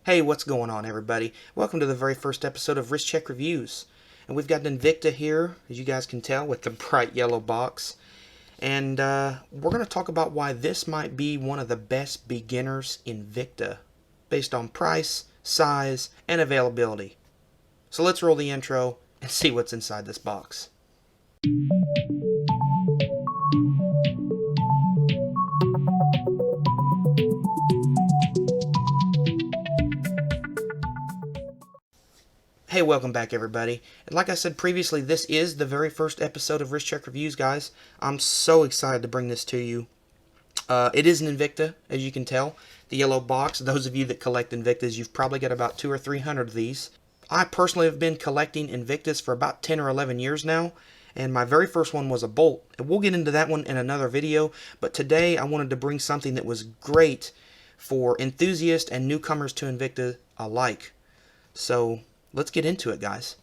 Hey, what's going on, everybody? Welcome to the very first episode of Wrist Check Reviews. And we've got an Invicta here, as you guys can tell, with the bright yellow box. And we're going to talk about why this might be one of the best beginners Invicta, based on price, size, and availability. So let's roll the intro and see what's inside this box. Hey, welcome back, everybody. And like I said previously, this is the very first episode of Wrist Check Reviews, guys. I'm so excited to bring this to you. It is an Invicta, as you can tell. The yellow box, those of you that collect Invictas, you've probably got about 200 or 300 of these. I personally have been collecting Invictas for about 10 or 11 years now, and my very first one was a bolt. And we'll get into that one in another video, but today I wanted to bring something that was great for enthusiasts and newcomers to Invicta alike. So let's get into it, guys.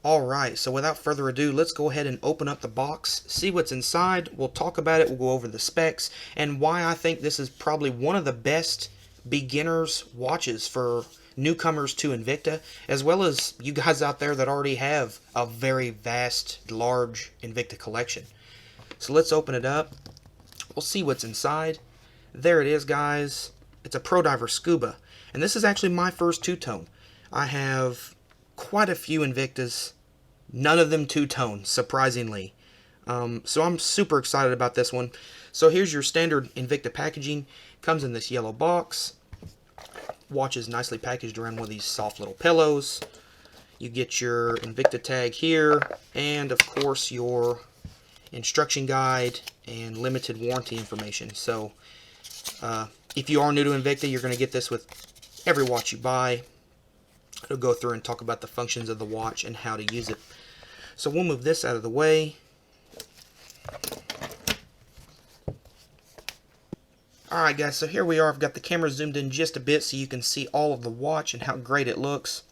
Alright, so without further ado, let's go ahead and open up the box, see what's inside, we'll talk about it, we'll go over the specs, and why I think this is probably one of the best beginners watches for newcomers to Invicta, as well as you guys out there that already have a very vast, large Invicta collection. So let's open it up, we'll see what's inside. There it is, guys. It's a Pro Diver Scuba. And this is actually my first two-tone. I have quite a few Invictas, none of them two-tone, surprisingly. So I'm super excited about this one. So here's your standard Invicta packaging. Comes in this yellow box. Watch is nicely packaged around one of these soft little pillows. You get your Invicta tag here, and of course your instruction guide and limited warranty information. So if you are new to Invicta, you're going to get this with every watch you buy. It'll go through and talk about the functions of the watch and how to use it. So we'll move this out of the way. Alright guys, so here we are. I've got the camera zoomed in just a bit so you can see all of the watch and how great it looks.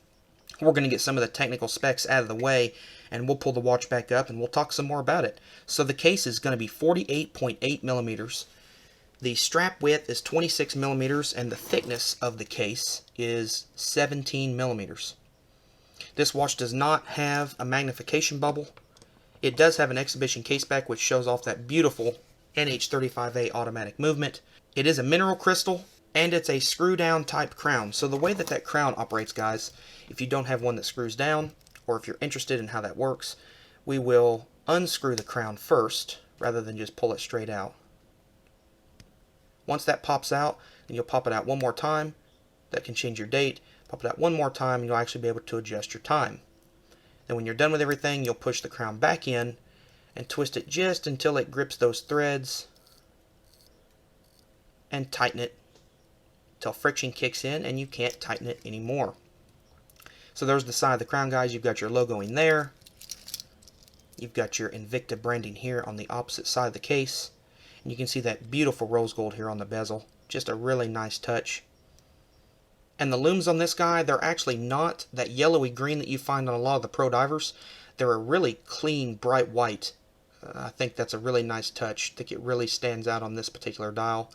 We're going to get some of the technical specs out of the way, and we'll pull the watch back up and we'll talk some more about it. So the case is going to be 48.8 millimeters. The strap width is 26 millimeters, and the thickness of the case is 17 millimeters. This watch does not have a magnification bubble. It does have an exhibition case back, which shows off that beautiful NH35A automatic movement. It is a mineral crystal, and it's a screw-down type crown. So the way that crown operates, guys, if you don't have one that screws down, or if you're interested in how that works, we will unscrew the crown first, rather than just pull it straight out. Once that pops out, then you'll pop it out one more time. That can change your date. Pop it out one more time, and you'll actually be able to adjust your time. Then when you're done with everything, you'll push the crown back in and twist it just until it grips those threads, and tighten it until friction kicks in and you can't tighten it anymore. So there's the side of the crown, guys. You've got your logo in there. You've got your Invicta branding here on the opposite side of the case. And you can see that beautiful rose gold here on the bezel. Just a really nice touch. And the looms on this guy, they're actually not that yellowy green that you find on a lot of the Pro Divers. They're a really clean, bright white. I think that's a really nice touch. I think it really stands out on this particular dial.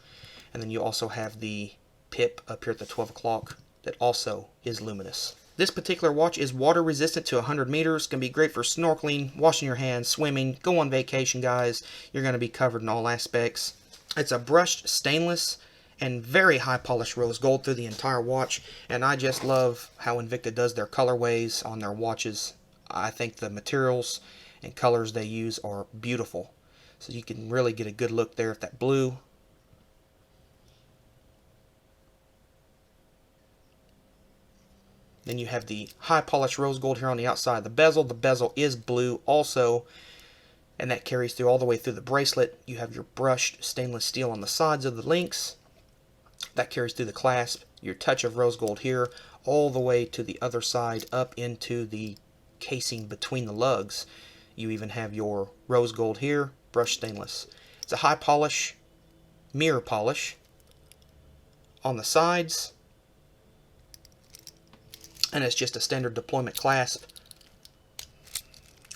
And then you also have the pip up here at the 12 o'clock that also is luminous. This particular watch is water resistant to 100 meters. Can be great for snorkeling, washing your hands, swimming, go on vacation, guys. You're going to be covered in all aspects. It's a brushed stainless and very high polished rose gold through the entire watch. And I just love how Invicta does their colorways on their watches. I think the materials and colors they use are beautiful. So you can really get a good look there at that blue. Then you have the high polished rose gold here on the outside of the bezel. The bezel is blue also, and that carries through all the way through the bracelet. You have your brushed stainless steel on the sides of the links. That carries through the clasp. Your touch of rose gold here, all the way to the other side up into the casing between the lugs. You even have your rose gold here, brushed stainless. It's a high polish, mirror polish on the sides. And it's just a standard deployment clasp.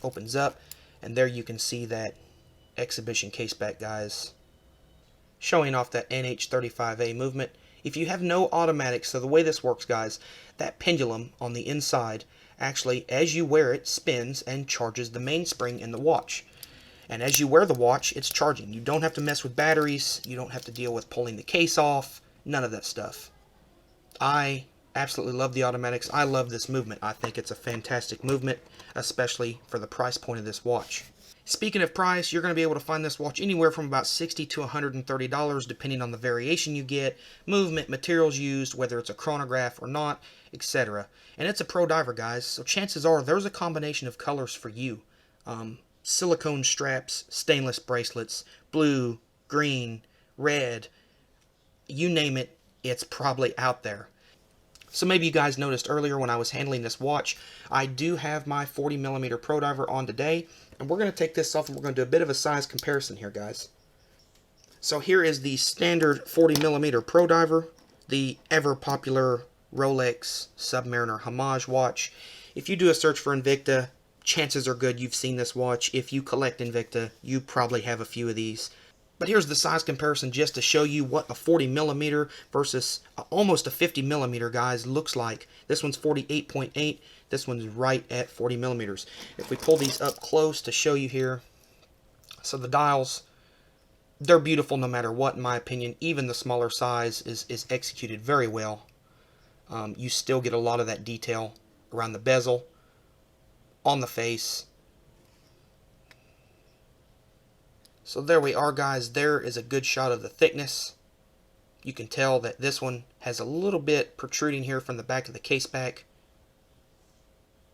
Opens up, and there you can see that exhibition case back, guys, showing off that NH35A movement If you have no automatic, so the way this works, guys, that pendulum on the inside actually, as you wear it, spins and charges the mainspring in the watch. And as you wear the watch, it's charging. You don't have to mess with batteries. You don't have to deal with pulling the case off. None of that stuff. I absolutely love the automatics. I love this movement. I think it's a fantastic movement, especially for the price point of this watch. Speaking of price, you're going to be able to find this watch anywhere from about $60 to $130, depending on the variation you get, movement, materials used, whether it's a chronograph or not, etc. And it's a Pro Diver, guys, so chances are there's a combination of colors for you. Silicone straps, stainless bracelets, blue, green, red, you name it, it's probably out there. So maybe you guys noticed earlier when I was handling this watch, I do have my 40mm Pro Diver on today, and we're going to take this off and we're going to do a bit of a size comparison here, guys. So here is the standard 40mm Pro Diver, the ever popular Rolex Submariner homage watch. If you do a search for Invicta, chances are good you've seen this watch. If you collect Invicta, you probably have a few of these. But here's the size comparison just to show you what a 40mm versus almost a 50mm, guys, looks like. This one's 48.8. This one's right at 40mm. If we pull these up close to show you here, so the dials, they're beautiful no matter what, in my opinion. Even the smaller size is executed very well. You still get a lot of that detail around the bezel, on the face. So there we are, guys. There is a good shot of the thickness. You can tell that this one has a little bit protruding here from the back of the case back.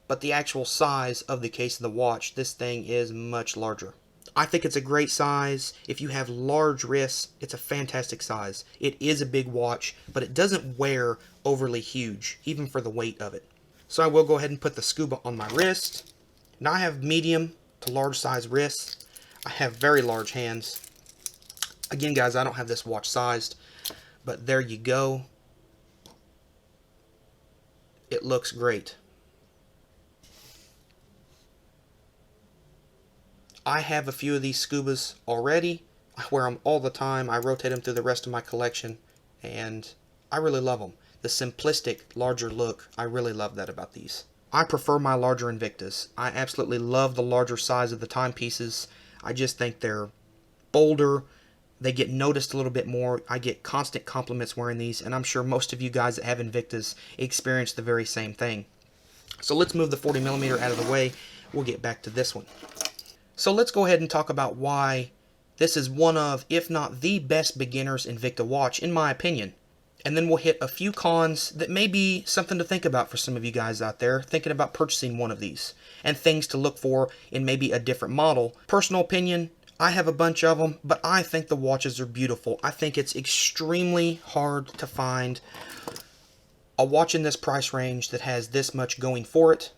But the actual size of the case of the watch, this thing is much larger. I think it's a great size. If you have large wrists, it's a fantastic size. It is a big watch, but it doesn't wear overly huge, even for the weight of it. So I will go ahead and put the Scuba on my wrist. Now I have medium to large size wrists. I have very large hands. Again, guys, I don't have this watch sized, but there you go. It looks great. I have a few of these Scubas already. I wear them all the time. I rotate them through the rest of my collection, and I really love them. The simplistic, larger look, I really love that about these. I prefer my larger Invictas. I absolutely love the larger size of the timepieces. I just think they're bolder. They get noticed a little bit more. I get constant compliments wearing these, and I'm sure most of you guys that have Invictas experience the very same thing. So let's move the 40mm out of the way. We'll get back to this one. So let's go ahead and talk about why this is one of, if not the best beginner's Invicta watch, in my opinion. And then we'll hit a few cons that may be something to think about for some of you guys out there thinking about purchasing one of these, and things to look for in maybe a different model. Personal opinion, I have a bunch of them, but I think the watches are beautiful. I think it's extremely hard to find a watch in this price range that has this much going for it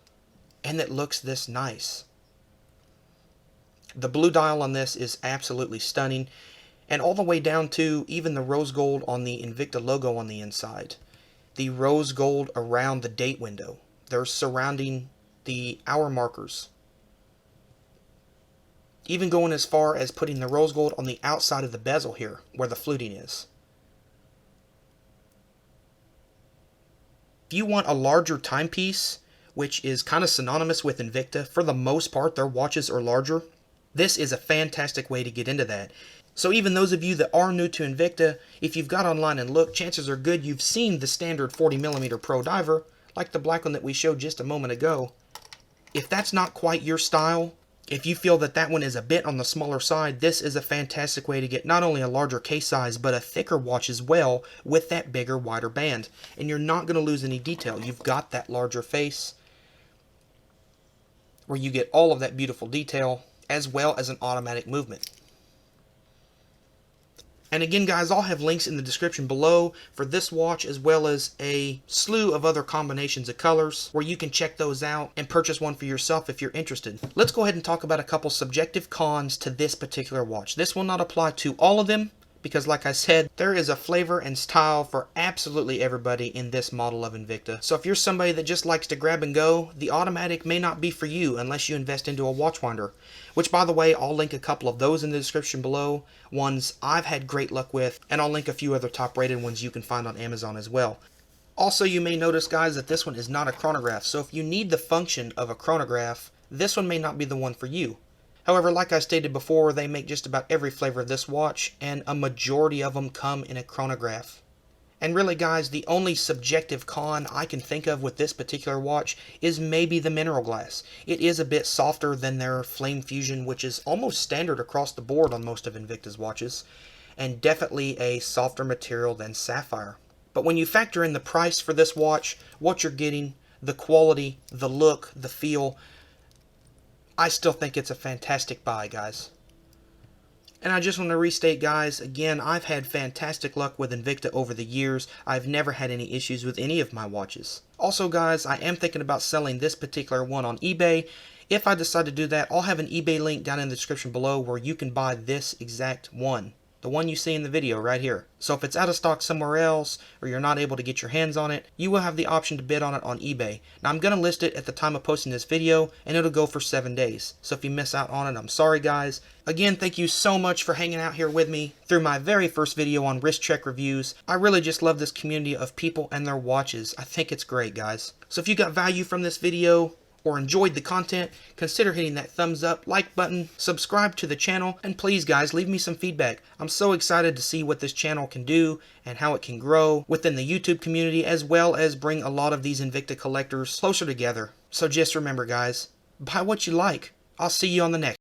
and that looks this nice. The blue dial on this is absolutely stunning. And all the way down to even the rose gold on the Invicta logo on the inside. The rose gold around the date window. They're surrounding the hour markers. Even going as far as putting the rose gold on the outside of the bezel here, where the fluting is. If you want a larger timepiece, which is kind of synonymous with Invicta, for the most part their watches are larger, this is a fantastic way to get into that. So even those of you that are new to Invicta, if you've got online and looked, chances are good you've seen the standard 40mm Pro Diver, like the black one that we showed just a moment ago. If that's not quite your style, if you feel that that one is a bit on the smaller side, this is a fantastic way to get not only a larger case size, but a thicker watch as well with that bigger, wider band. And you're not going to lose any detail. You've got that larger face where you get all of that beautiful detail as well as an automatic movement. And again, guys, I'll have links in the description below for this watch as well as a slew of other combinations of colors where you can check those out and purchase one for yourself if you're interested. Let's go ahead and talk about a couple subjective cons to this particular watch. This will not apply to all of them, because like I said, there is a flavor and style for absolutely everybody in this model of Invicta. So if you're somebody that just likes to grab and go, the automatic may not be for you unless you invest into a watch winder, which by the way, I'll link a couple of those in the description below, ones I've had great luck with, and I'll link a few other top rated ones you can find on Amazon as well. Also, you may notice, guys, that this one is not a chronograph, so if you need the function of a chronograph, this one may not be the one for you. However, like I stated before, they make just about every flavor of this watch, and a majority of them come in a chronograph. And really, guys, the only subjective con I can think of with this particular watch is maybe the mineral glass. It is a bit softer than their Flame Fusion, which is almost standard across the board on most of Invicta's watches, and definitely a softer material than sapphire. But when you factor in the price for this watch, what you're getting, the quality, the look, the feel, I still think it's a fantastic buy, guys. And I just want to restate, guys, again, I've had fantastic luck with Invicta over the years. I've never had any issues with any of my watches. Also, guys, I am thinking about selling this particular one on eBay. If I decide to do that, I'll have an eBay link down in the description below where you can buy this exact one. The one you see in the video right here. So if it's out of stock somewhere else, or you're not able to get your hands on it, you will have the option to bid on it on eBay. Now I'm going to list it at the time of posting this video, and it'll go for 7 days. So if you miss out on it, I'm sorry, guys. Again, thank you so much for hanging out here with me through my very first video on wrist check reviews. I really just love this community of people and their watches. I think it's great, guys. So if you got value from this video, or enjoyed the content, consider hitting that thumbs up, like button, subscribe to the channel, and please guys, leave me some feedback. I'm so excited to see what this channel can do and how it can grow within the YouTube community, as well as bring a lot of these Invicta collectors closer together. So just remember, guys, buy what you like. I'll see you on the next.